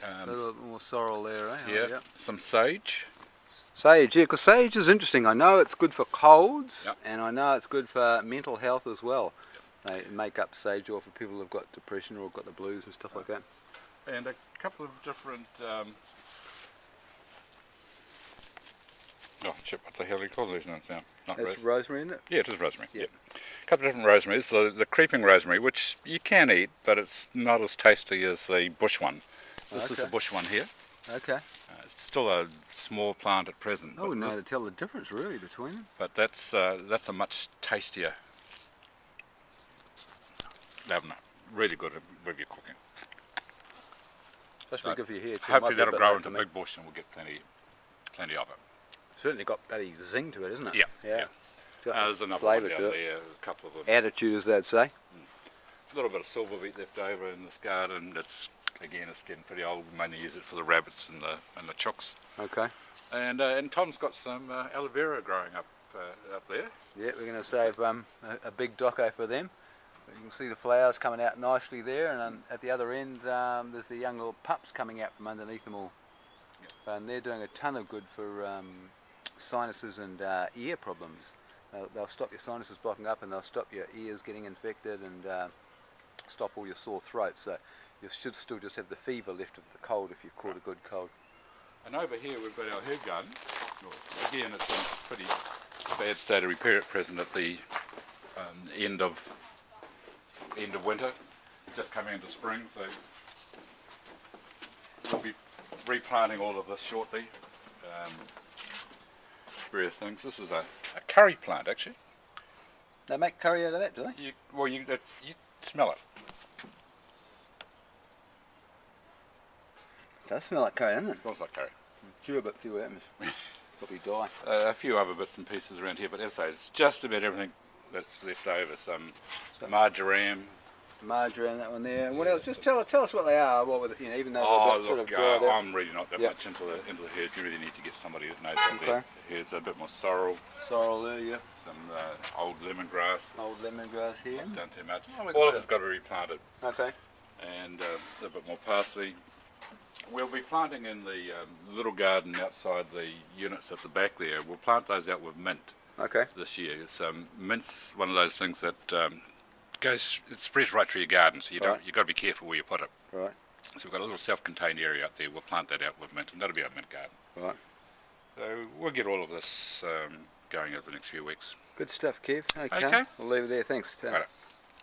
A little more sorrel there, eh? Yeah, Yep. some sage. Sage, yeah, because sage is interesting. I know it's good for colds, Yep. and I know it's good for mental health as well. They make up sage oil for people who've got depression or got the blues and stuff like that. And a couple of different, oh shit, what the hell do you call these ones now? Not That's rosemary, isn't it? Yeah, it is rosemary. Yep. Yeah. A couple of different rosemaries. The creeping rosemary, which you can eat, but it's not as tasty as the bush one. This is the bush one here. Okay. It's still a small plant at present. I wouldn't know how to tell the difference really between them. But that's a much tastier. They're really good with your cooking. That's pretty good for your hair too. Hopefully Might be a that'll bit grow late into for me. big bush and we'll get plenty of it. Certainly got bloody zing to it, isn't it? Yeah. Yeah. There's another one flavour down to it. there, a couple of them. Attitude, as they'd say. A little bit of silver beet left over in this garden. It's getting pretty old. We mainly use it for the rabbits and the chooks. Okay. And Tom's got some aloe vera growing up there. Yeah, we're going to save a big doco for them. You can see the flowers coming out nicely there, and at the other end there's the young little pups coming out from underneath them all. Yep. And they're doing a ton of good for sinuses and ear problems. They'll stop your sinuses blocking up, and they'll stop your ears getting infected, and stop all your sore throat. So you should still just have the fever left of the cold if you've caught a good cold. And over here we've got our herb garden. Again, it's in a pretty bad state of repair at present at the end of winter, just coming into spring. So we'll be replanting all of this shortly. Various things. This is a curry plant actually. They make curry out of that, do they? You smell it. It does smell like curry, doesn't it? It smells like curry. Chew a bit, see what happens. Probably die. A few other bits and pieces around here, but as I say, it's just about everything that's left over. Some marjoram. Marjoram, that one there. And what else? Just tell us what they are. What with it, even though they're a bit sort of dried out. I'm really not that much into the herbs. You really need to get somebody that knows about the herbs. A bit more sorrel. Sorrel there, yeah. Some old lemongrass. Old lemongrass here. Not done too much. All of it's got to be replanted. Okay. And a bit more parsley. We'll be planting in the little garden outside the units at the back there. We'll plant those out with mint. Okay. This year. Mint's one of those things that it spreads right through your garden, so you've got to be careful where you put it. Right. So we've got a little self-contained area up there. We'll plant that out with mint, and that'll be our mint garden. Right. So we'll get all of this going over the next few weeks. Good stuff, Kev. Okay. Okay. We'll leave it there. Thanks. Right.